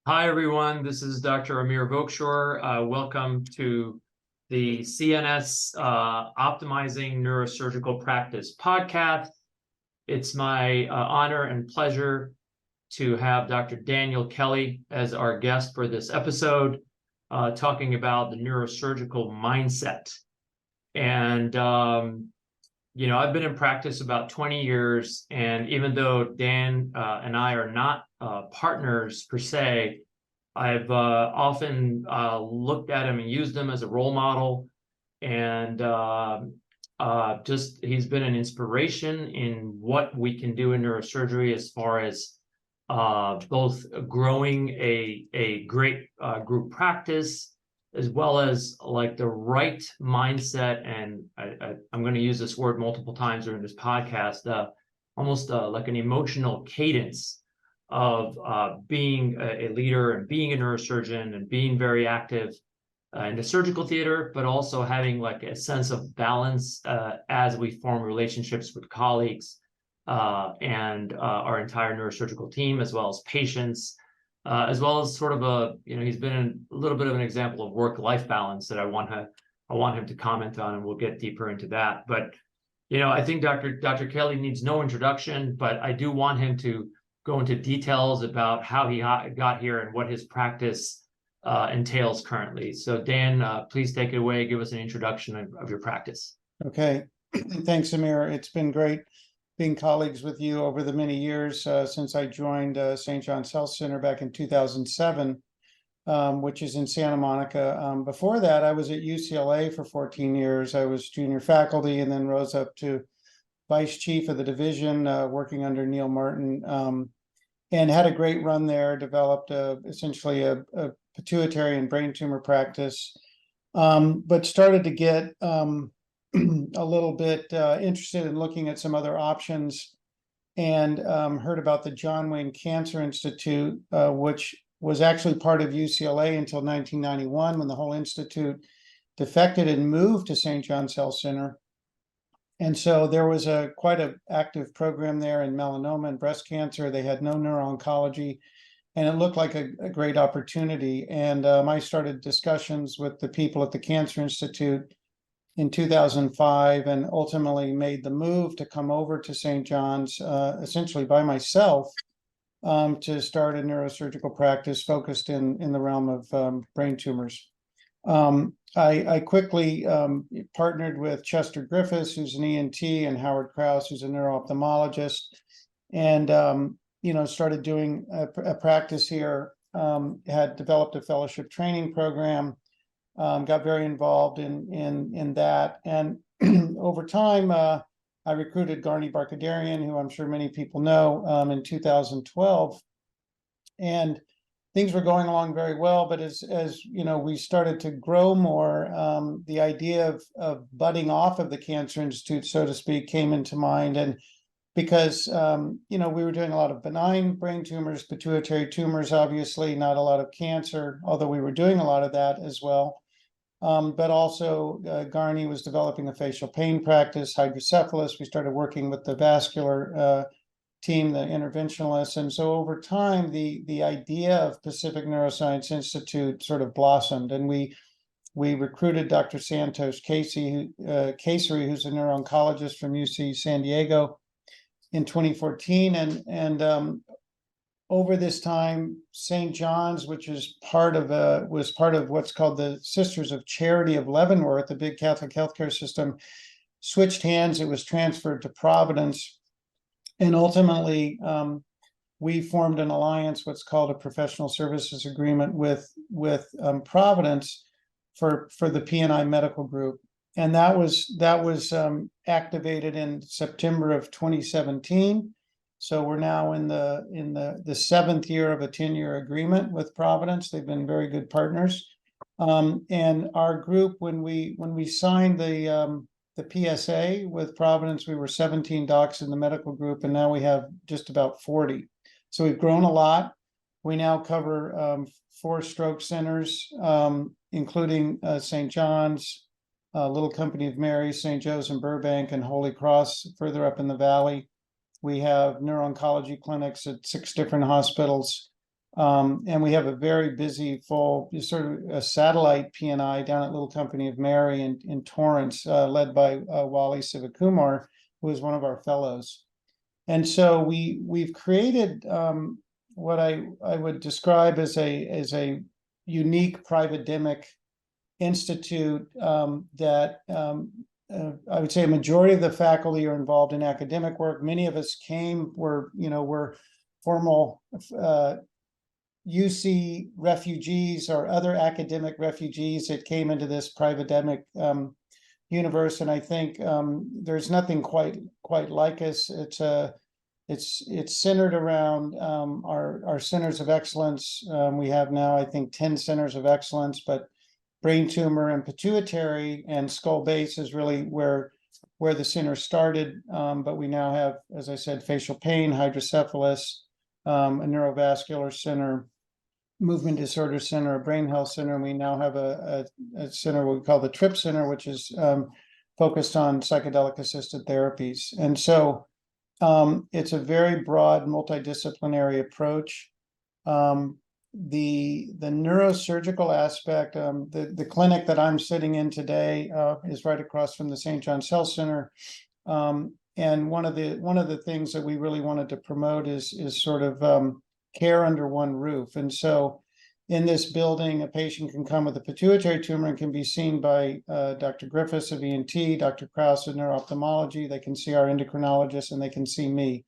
Hi, everyone. This is Dr. Amir Vokshoor. Welcome to the CNS Optimizing Neurosurgical Practice podcast. It's my honor and pleasure to have Dr. Daniel Kelly as our guest for this episode, talking about the neurosurgical mindset. And I've been in practice about 20 years, and even though Dan and I are not partners per se, I've often looked at him and used him as a role model, and just he's been an inspiration in what we can do in neurosurgery as far as both growing a great group practice as well as like the right mindset. And I'm going to use this word multiple times during this podcast, almost like an emotional cadence of being a leader and being a neurosurgeon and being very active in the surgical theater, but also having like a sense of balance as we form relationships with colleagues and our entire neurosurgical team, as well as patients, as well as sort of he's been a little bit of an example of work-life balance that I want him to comment on, and we'll get deeper into that. But I think Dr. Kelly needs no introduction, but I do want him to go into details about how he got here and what his practice entails currently. So Dan, please take it away. Give us an introduction of your practice. Okay. Thanks, Amir. It's been great being colleagues with you over the many years since I joined St. John's Health Center back in 2007, which is in Santa Monica. Before that, I was at UCLA for 14 years. I was junior faculty and then rose up to vice chief of the division, working under Neil Martin, and had a great run there, developed essentially a pituitary and brain tumor practice, but started to get a little bit interested in looking at some other options, and heard about the John Wayne Cancer Institute, which was actually part of UCLA until 1991, when the whole institute defected and moved to St. John's Health Center. And so there was quite an active program there in melanoma and breast cancer. They had no neuro-oncology, and it looked like a great opportunity. And I started discussions with the people at the Cancer Institute in 2005, and ultimately made the move to come over to St. John's, essentially by myself, to start a neurosurgical practice focused in the realm of brain tumors. I quickly partnered with Chester Griffiths, who's an ENT, and Howard Krause, who's a neuro-ophthalmologist, and started doing a practice here. Had developed a fellowship training program, got very involved in that, and over time I recruited Garni Barkadarian, who I'm sure many people know, in 2012, and things were going along very well. But as we started to grow more, the idea of budding off of the Cancer Institute, so to speak, came into mind. And because we were doing a lot of benign brain tumors, pituitary tumors, obviously not a lot of cancer, although we were doing a lot of that as well. But also Garni was developing a facial pain practice, hydrocephalus. We started working with the vascular team, the interventionalists. And so over time, the idea of Pacific Neuroscience Institute sort of blossomed, and we recruited Dr. Santosh Kesari, who's a neuro-oncologist from UC San Diego, in 2014. And over this time, St. John's, which is was part of what's called the Sisters of Charity of Leavenworth, a big Catholic healthcare system, switched hands. It was transferred to Providence. And ultimately, we formed an alliance, what's called a professional services agreement with Providence for the P&I medical group. And that was activated in September of 2017. So we're now in the seventh year of a 10-year agreement with Providence. They've been very good partners. And our group, when we signed the PSA with Providence, we were 17 docs in the medical group, and now we have just about 40. So we've grown a lot. We now cover 4 stroke centers, including St. John's, Little Company of Mary, St. Joe's in Burbank, and Holy Cross further up in the valley. We have neuro-oncology clinics at 6 different hospitals. And we have a very busy, full, sort of a satellite PNI down at Little Company of Mary in Torrance, led by Wally Sivakumar, who is one of our fellows. And so we've created what I would describe as a unique private institute that I would say a majority of the faculty are involved in academic work. Many of us were formal UC refugees or other academic refugees that came into this private universe, and I think there's nothing quite like us. It's centered around our centers of excellence. We have now, I think, 10 centers of excellence, but brain tumor and pituitary and skull base is really where the center started. But we now have, as I said, facial pain, hydrocephalus, a neurovascular center, movement disorder center, a brain health center. And we now have a center we call the TRIP Center, which is focused on psychedelic assisted therapies. And so it's a very broad multidisciplinary approach. The neurosurgical aspect, the clinic that I'm sitting in today is right across from the St. John's Health Center. And one of the things that we really wanted to promote is sort of care under one roof. And so in this building, a patient can come with a pituitary tumor and can be seen by Dr. Griffiths of ENT, Dr. Krause of neuro-ophthalmology. They can see our endocrinologist and they can see me.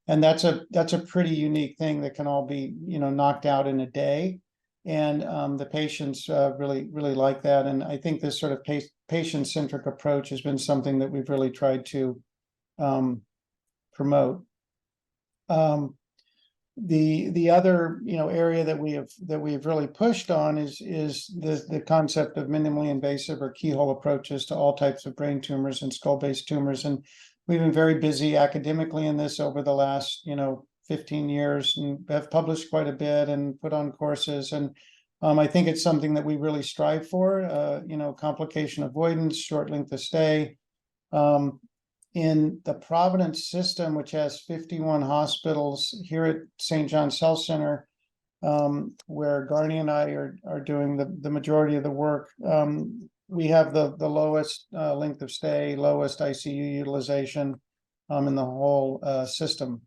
And that's a pretty unique thing that can all be, knocked out in a day. And the patients really like that. And I think this sort of patient-centric approach has been something that we've really tried to promote. The other area that we've really pushed on is the concept of minimally invasive or keyhole approaches to all types of brain tumors and skull-based tumors. And we've been very busy academically in this over the last 15 years, and have published quite a bit and put on courses. And I think it's something that we really strive for. Complication avoidance, short length of stay. In the Providence system, which has 51 hospitals here at St. John's Health Center, where Garni and I are doing the majority of the work, we have the lowest length of stay, lowest ICU utilization in the whole system.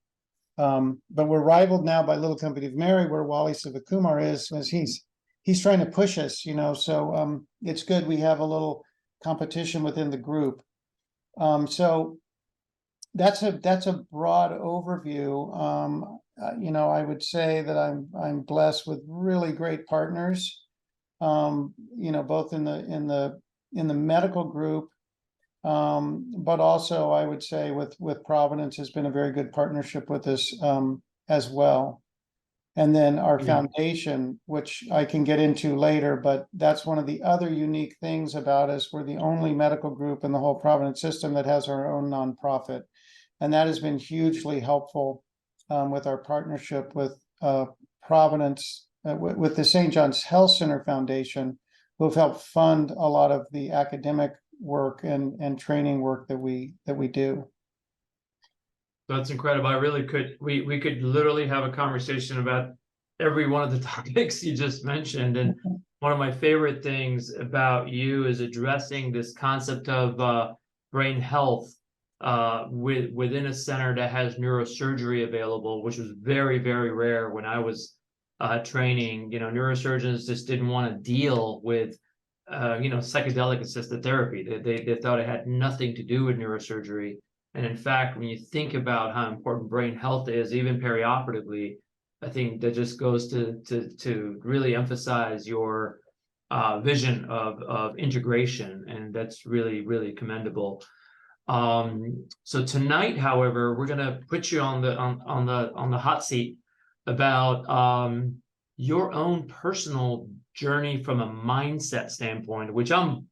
But we're rivaled now by Little Company of Mary, where Wally Sivakumar is, as he's trying to push us, so it's good we have a little competition within the group. So that's a broad overview. I would say that I'm blessed with really great partners, both in the medical group, but also I would say with Providence has been a very good partnership with us as well. And then our foundation, which I can get into later, but that's one of the other unique things about us. We're the only medical group in the whole Providence system that has our own nonprofit. And that has been hugely helpful with our partnership with Providence, with the St. John's Health Center Foundation, who have helped fund a lot of the academic work and training work that we do. That's incredible. We could literally have a conversation about every one of the topics you just mentioned. And one of my favorite things about you is addressing this concept of brain health within a center that has neurosurgery available, which was very, very rare when I was training. Neurosurgeons just didn't want to deal with psychedelic assisted therapy. They thought it had nothing to do with neurosurgery. And in fact, when you think about how important brain health is, even perioperatively, I think that just goes to really emphasize your vision of integration, and that's really, really commendable. So tonight, however, we're going to put you on the hot seat about your own personal journey from a mindset standpoint, which I'm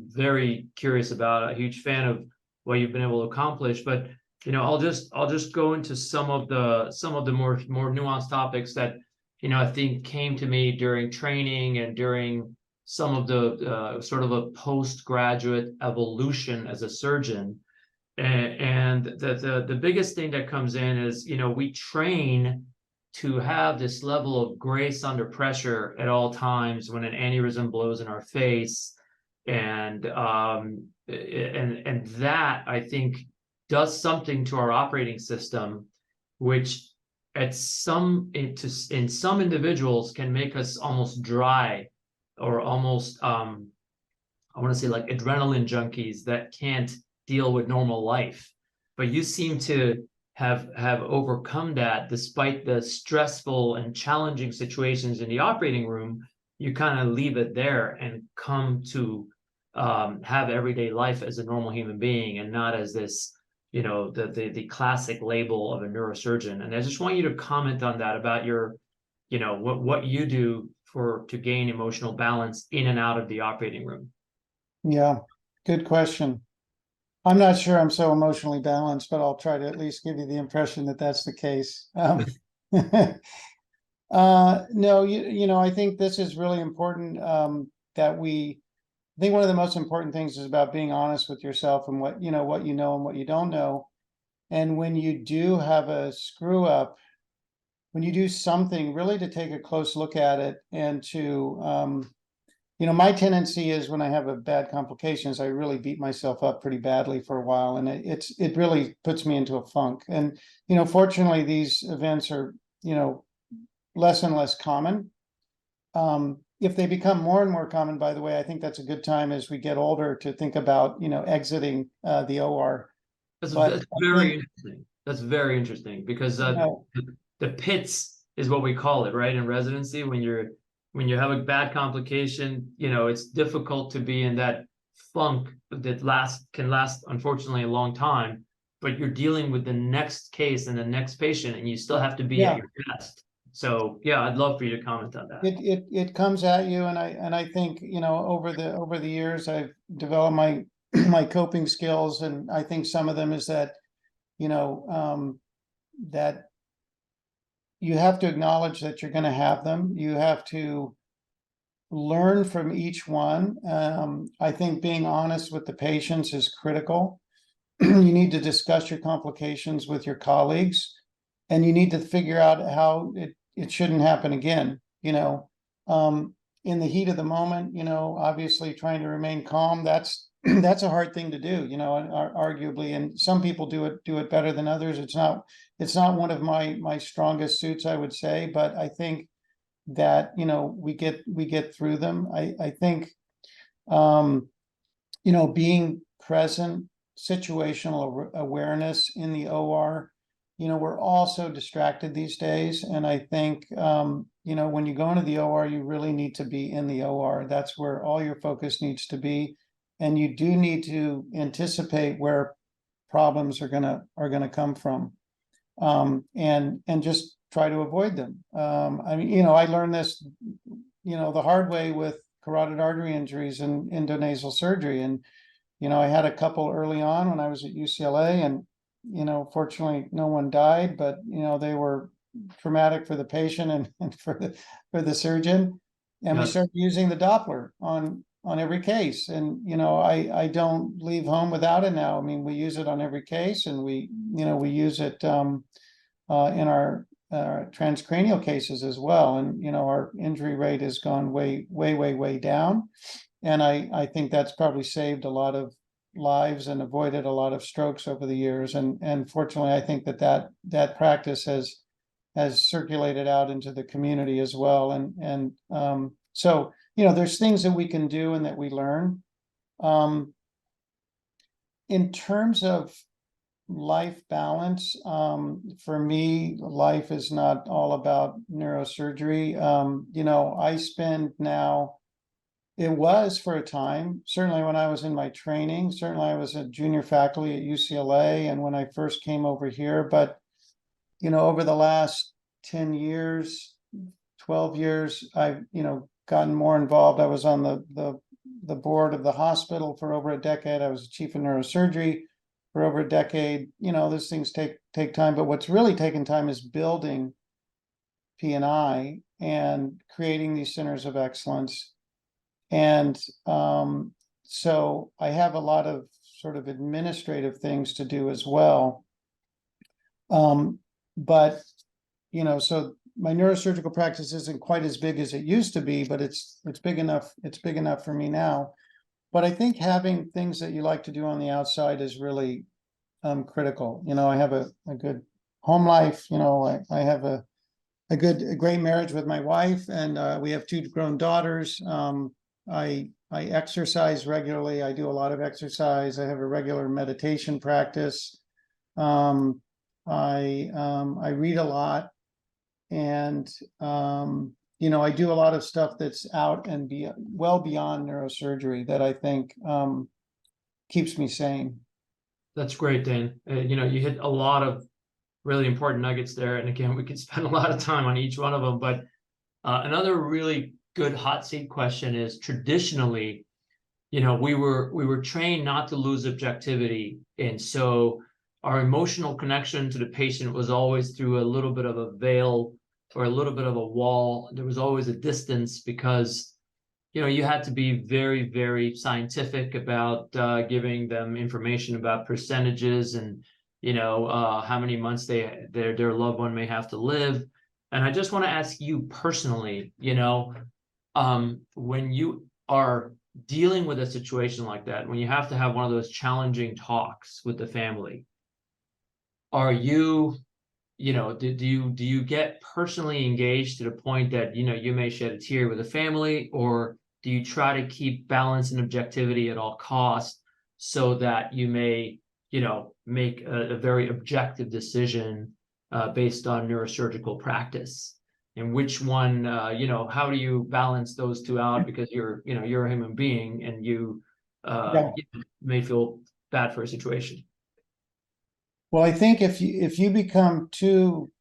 very curious about. A huge fan of what you've been able to accomplish, but I'll just go into some of the more nuanced topics that I think came to me during training and during some of the sort of a postgraduate evolution as a surgeon. And the biggest thing that comes in is we train to have this level of grace under pressure at all times when an aneurysm blows in our face, and that, I think, does something to our operating system, which in some individuals can make us almost dry, or almost I want to say like adrenaline junkies that can't deal with normal life. But you seem to have overcome that despite the stressful and challenging situations in the operating room. You kind of leave it there and come to have everyday life as a normal human being, and not as this, the classic label of a neurosurgeon. And I just want you to comment on that, about your, what you do to gain emotional balance in and out of the operating room. Yeah, good question. I'm not sure I'm so emotionally balanced, but I'll try to at least give you the impression that that's the case. No, I think this is really important, that I think one of the most important things is about being honest with yourself and what you know and what you don't know. And when you do have a screw up, when you do something, really to take a close look at it, and to, my tendency is, when I have a bad complications, I really beat myself up pretty badly for a while, and it really puts me into a funk. And, fortunately, these events are, less and less common. If they become more and more common, by the way, I think that's a good time as we get older to think about, exiting the OR. That's But very interesting. That's very interesting, because the pits is what we call it, right? In residency, when you have a bad complication, it's difficult to be in that funk that can last, unfortunately, a long time. But you're dealing with the next case and the next patient, and you still have to be at your best. So yeah, I'd love for you to comment on that. It comes at you, and I think, over the years I've developed my my coping skills, and I think some of them is that, that you have to acknowledge that you're going to have them. You have to learn from each one. I think being honest with the patients is critical. You need to discuss your complications with your colleagues, and you need to figure out how it shouldn't happen again. In the heat of the moment, obviously trying to remain calm, that's a hard thing to do, arguably, and some people do it better than others. It's not one of my strongest suits, I would say, but I think that, we get through them. I think, being present, situational awareness in the OR, we're all so distracted these days. And I think, when you go into the OR, you really need to be in the OR. That's where all your focus needs to be. And you do need to anticipate where problems are gonna come from, and just try to avoid them. I learned this, the hard way with carotid artery injuries and endonasal surgery. And, I had a couple early on when I was at UCLA, and, fortunately no one died, but, they were traumatic for the patient and for the surgeon. And we started using the Doppler on every case. And, I don't leave home without it now. I mean, we use it on every case, and we use it in our transcranial cases as well. And, our injury rate has gone way down. And I think that's probably saved a lot of lives and avoided a lot of strokes over the years. And fortunately, I think that practice has circulated out into the community as well. And so, there's things that we can do and that we learn. In terms of life balance, for me, life is not all about neurosurgery. I spend now, it was for a time, certainly when I was in my training, certainly I was a junior faculty at UCLA, and when I first came over here, but, over the last 10 years, 12 years, I've, gotten more involved. I was on the board of the hospital for over a decade. I was chief of neurosurgery for over a decade. Those things take time, but what's really taken time is building P&I and creating these centers of excellence. And so I have a lot of sort of administrative things to do as well. But, so my neurosurgical practice isn't quite as big as it used to be, but it's big enough. It's big enough for me now. But I think having things that you like to do on the outside is really critical. You know, I have a good home life. You know, I have a great marriage with my wife, and we have two grown daughters. I exercise regularly. I do a lot of exercise. I have a regular meditation practice. I read a lot, and you know, I do a lot of stuff that's out and well beyond neurosurgery that I think keeps me sane. That's great, Dan. You know, you hit a lot of really important nuggets there. And again, we could spend a lot of time on each one of them. But another really good hot seat question is traditionally, you know, we were trained not to lose objectivity. And so our emotional connection to the patient was always through a little bit of a veil or a little bit of a wall. There was always a distance because, you know, you had to be very, very scientific about giving them information about percentages and, you know, how many months their loved one may have to live. And I just want to ask you personally, you know, when you are dealing with a situation like that, when you have to have one of those challenging talks with the family, are you, you know, do you get personally engaged to the point that, you know, you may shed a tear with the family, or do you try to keep balance and objectivity at all costs so that you may, you know, make a very objective decision based on neurosurgical practice? And which one, you know, how do you balance those two out? Because you're, you know, you're a human being, and you Yeah. may feel bad for a situation. Well, I think if you become too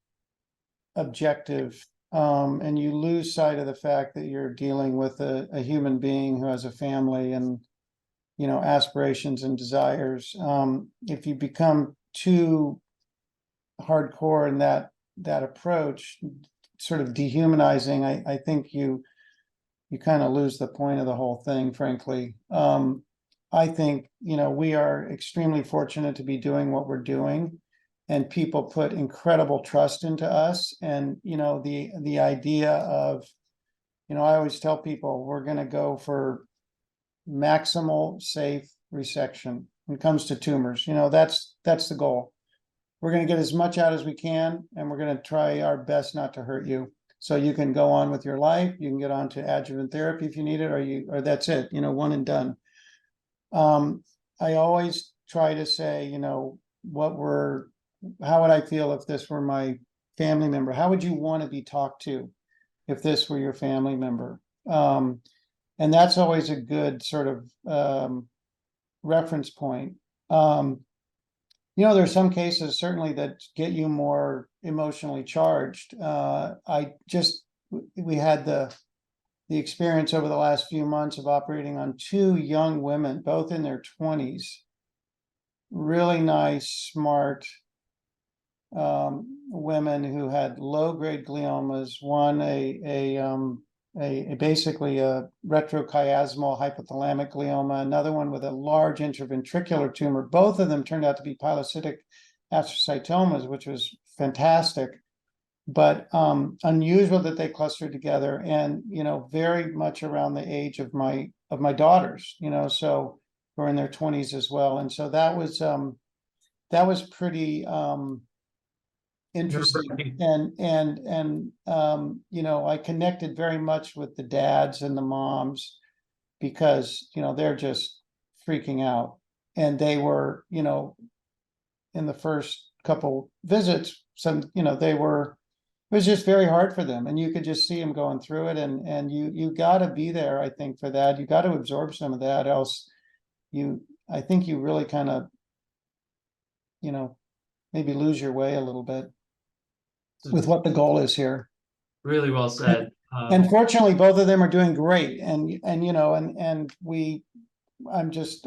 objective, and you lose sight of the fact that you're dealing with a human being who has a family and, you know, aspirations and desires, if you become too hardcore in that approach, sort of dehumanizing, I think you kind of lose the point of the whole thing, frankly. I think, you know, we are extremely fortunate to be doing what we're doing, and people put incredible trust into us. And, you know, the idea of, you know, I always tell people we're going to go for maximal safe resection when it comes to tumors. You know, that's the goal. We're going to get as much out as we can, and we're going to try our best not to hurt you. So you can go on with your life. You can get on to adjuvant therapy if you need it, or that's it, you know, one and done. I always try to say, you know, how would I feel if this were my family member? How would you want to be talked to if this were your family member? And that's always a good sort of reference point. You know, there's some cases certainly that get you more emotionally charged. We had the experience over the last few months of operating on two young women, both in their 20s, really nice, smart women who had low-grade gliomas. One basically a retrochiasmal hypothalamic glioma, another one with a large intraventricular tumor. Both of them turned out to be pilocytic astrocytomas, which was fantastic, but unusual that they clustered together, and, you know, very much around the age of my daughters, you know, so who are in their 20s as well. And so that was pretty interesting. And you know, I connected very much with the dads and the moms, because, you know, they're just freaking out, and they were, you know, in the first couple visits, you know, it was just very hard for them, and you could just see them going through it, and you got to be there, I think, for that. You got to absorb some of that, else I think you really kind of, you know, maybe lose your way a little bit with what the goal is here. Really well said. And fortunately, both of them are doing great, and you know, and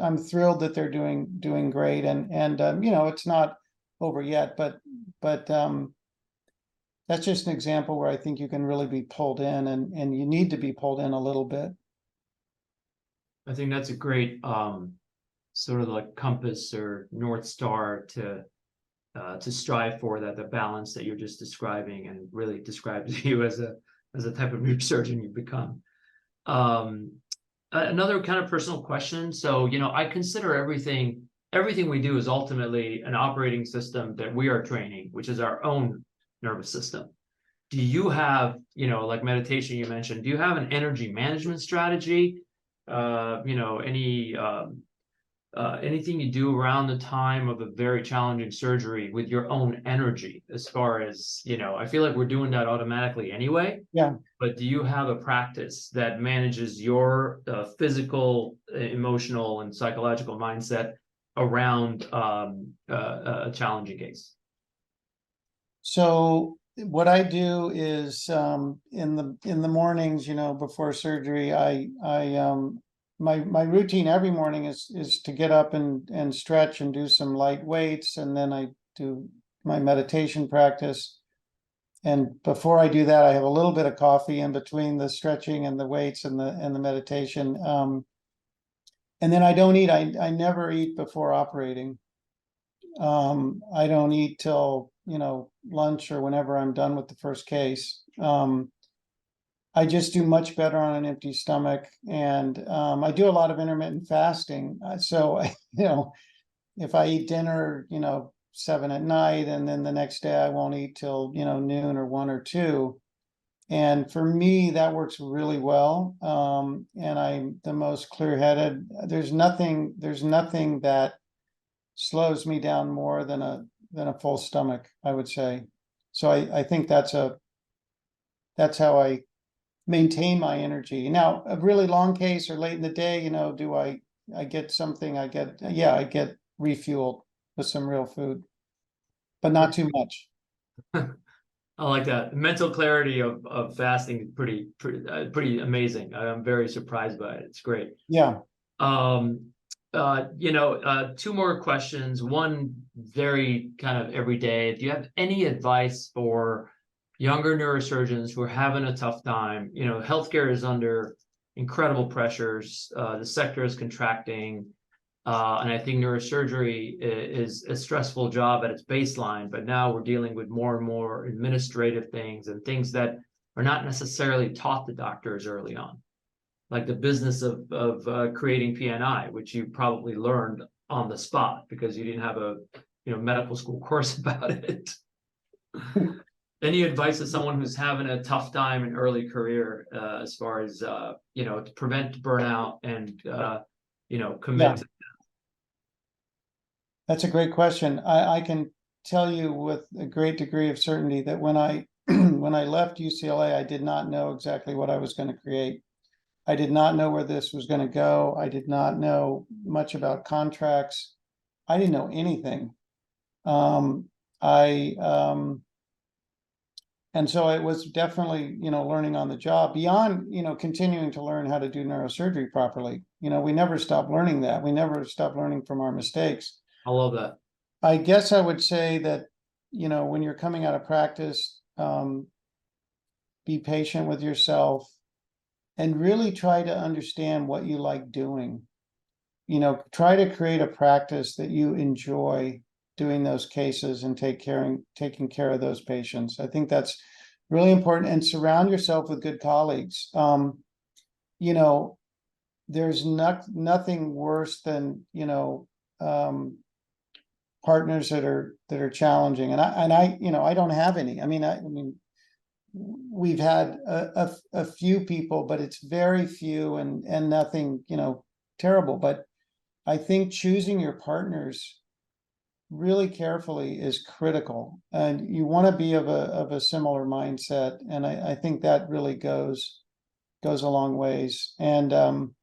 I'm thrilled that they're doing great, and you know, it's not over yet, but that's just an example where I think you can really be pulled in, and you need to be pulled in a little bit. I think that's a great sort of like compass or North Star to strive for that, the balance that you're just describing, and really describes you as a type of neurosurgeon you've become. Another kind of personal question. So, I consider everything we do is ultimately an operating system that we are training, which is our own nervous system. Do you have, like meditation you mentioned, do you have an energy management strategy? Anything you do around the time of a very challenging surgery with your own energy, as far as, I feel like we're doing that automatically anyway. Yeah. But do you have a practice that manages your physical, emotional, and psychological mindset around a challenging case? So what I do is in the mornings, before surgery, my routine every morning is to get up and stretch and do some light weights, and then I do my meditation practice. And before I do that, I have a little bit of coffee in between the stretching and the weights and the meditation. And then I don't eat. I never eat before operating. I don't eat till lunch or whenever I'm done with the first case. I just do much better on an empty stomach, and I do a lot of intermittent fasting. So if I eat dinner, 7 at night, and then the next day I won't eat till noon or 1 or 2. And for me, that works really well. And I'm the most clear-headed. There's nothing that slows me down more than a full stomach, I would say. So I think that's how I maintain my energy. Now, a really long case or late in the day, do I get something? I get refueled with some real food, but not too much. I like that. Mental clarity of fasting is pretty amazing. I'm very surprised by it. It's great. Yeah. Two more questions. One very kind of everyday. Do you have any advice for younger neurosurgeons who are having a tough time? Healthcare is under incredible pressures. The sector is contracting. And I think neurosurgery is a stressful job at its baseline, but now we're dealing with more and more administrative things and things that are not necessarily taught to doctors early on, like the business of creating PNI, which you probably learned on the spot because you didn't have a medical school course about it. Any advice to someone who's having a tough time in early career, as far as to prevent burnout and commit to. That's a great question. I can tell you with a great degree of certainty that when I when I left UCLA, I did not know exactly what I was going to create. I did not know where this was going to go. I did not know much about contracts. I didn't know anything. And so it was definitely, learning on the job beyond, continuing to learn how to do neurosurgery properly. We never stop learning that. We never stop learning from our mistakes. I love that. I guess I would say that, when you're coming out of practice, be patient with yourself and really try to understand what you like doing. Try to create a practice that you enjoy doing those cases and taking care of those patients. I think that's really important, and surround yourself with good colleagues. There's nothing worse than, partners that are challenging, and I don't have any. I mean, we've had a few people, but it's very few and nothing, terrible. But I think choosing your partners really carefully is critical, and you want to be of a similar mindset. And I think that really goes a long ways. And, and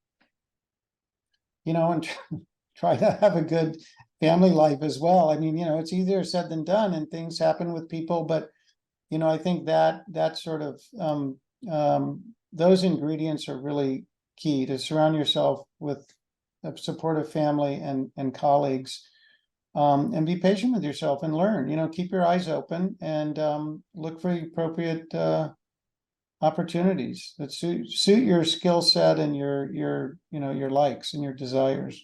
try to have a good family life as well. I mean, it's easier said than done, and things happen with people, but I think that sort of those ingredients are really key, to surround yourself with a supportive family and colleagues, and be patient with yourself and learn. Keep your eyes open and look for the appropriate opportunities that suit your skill set and your likes and your desires.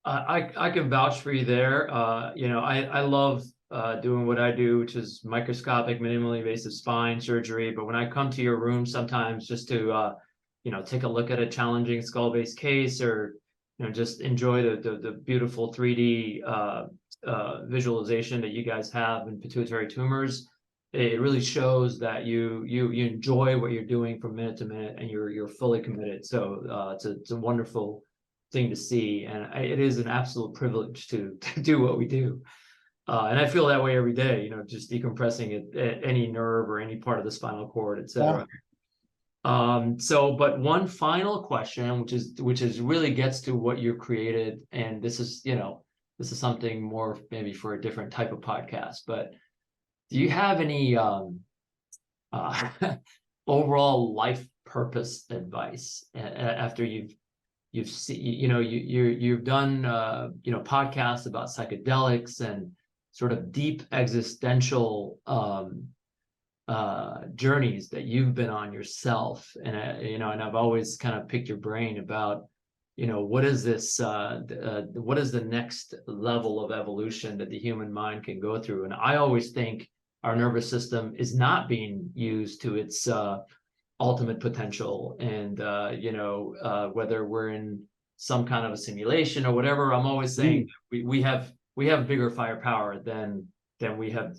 I can vouch for you there. I love doing what I do, which is microscopic, minimally invasive spine surgery. But when I come to your room sometimes just to, take a look at a challenging skull-based case, or, just enjoy the beautiful 3D visualization that you guys have in pituitary tumors, it really shows that you enjoy what you're doing from minute to minute, and you're fully committed. So it's a wonderful thing to see, and it is an absolute privilege to do what we do. And I feel that way every day, just decompressing at any nerve or any part of the spinal cord, etc. But one final question, which is really gets to what you created, and this is something more maybe for a different type of podcast, but do you have any overall life purpose advice after you've seen, you've done podcasts about psychedelics and sort of deep existential journeys that you've been on yourself, and and I've always kind of picked your brain about what is this what is the next level of evolution that the human mind can go through. And I always think our nervous system is not being used to its ultimate potential, and whether we're in some kind of a simulation or whatever, I'm always saying we have bigger firepower than we have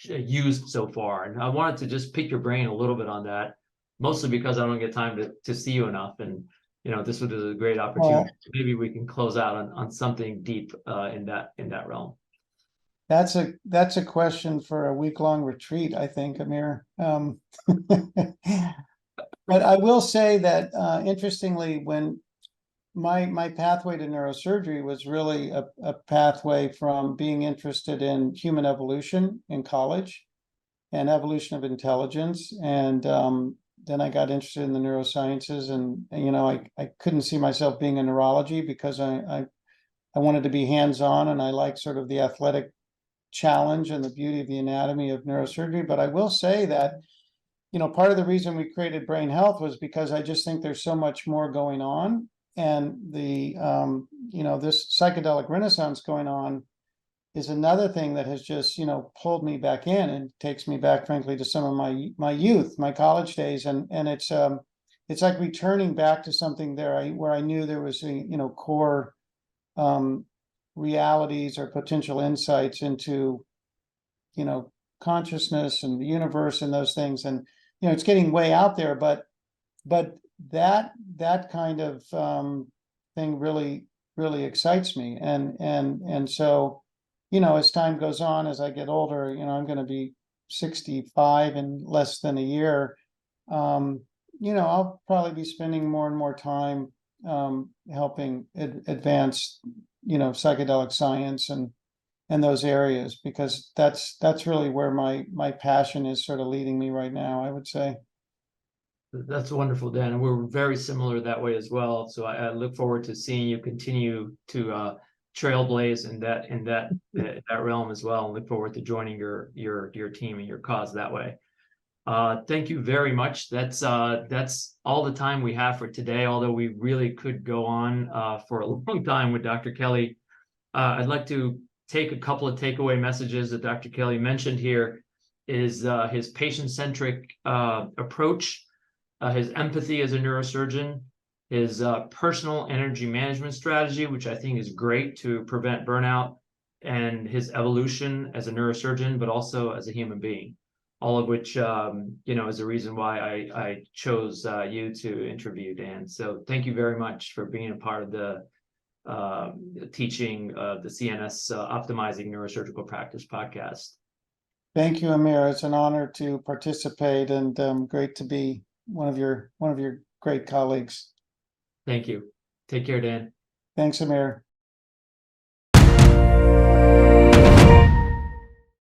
used so far. And I wanted to just pick your brain a little bit on that, mostly because I don't get time to see you enough, and this was a great opportunity. Maybe we can close out on something deep in that realm. That's a question for a week-long retreat, I think, Amir. But I will say that interestingly, when my pathway to neurosurgery was really a pathway from being interested in human evolution in college and evolution of intelligence, and then I got interested in the neurosciences, and I couldn't see myself being in neurology because I wanted to be hands-on, and I like sort of the athletic challenge and the beauty of the anatomy of neurosurgery. But I will say that part of the reason we created Brain Health was because I just think there's so much more going on, and the this psychedelic renaissance going on is another thing that has just pulled me back in and takes me back, frankly, to some of my youth, my college days, and it's like returning back to something there where I knew there was core realities or potential insights into consciousness and the universe and those things. And it's getting way out there, but that kind of thing really excites me, and so as time goes on, as I get older, I'm going to be 65 in less than a year. I'll probably be spending more and more time helping advance psychedelic science and those areas, because that's really where my passion is sort of leading me right now, I would say. That's wonderful, Dan, and we're very similar that way as well. So I look forward to seeing you continue to trailblaze in that realm as well, and look forward to joining your team and your cause that way. Thank you very much. That's all the time we have for today, although we really could go on for a long time with Dr. Kelly. I'd like to take a couple of takeaway messages that Dr. Kelly mentioned here. Is his patient-centric approach, his empathy as a neurosurgeon, his personal energy management strategy, which I think is great to prevent burnout, and his evolution as a neurosurgeon, but also as a human being. All of which, is the reason why I chose you to interview, Dan. So thank you very much for being a part of the teaching of the CNS Optimizing Neurosurgical Practice podcast. Thank you, Amir. It's an honor to participate, and great to be one of your great colleagues. Thank you. Take care, Dan. Thanks, Amir.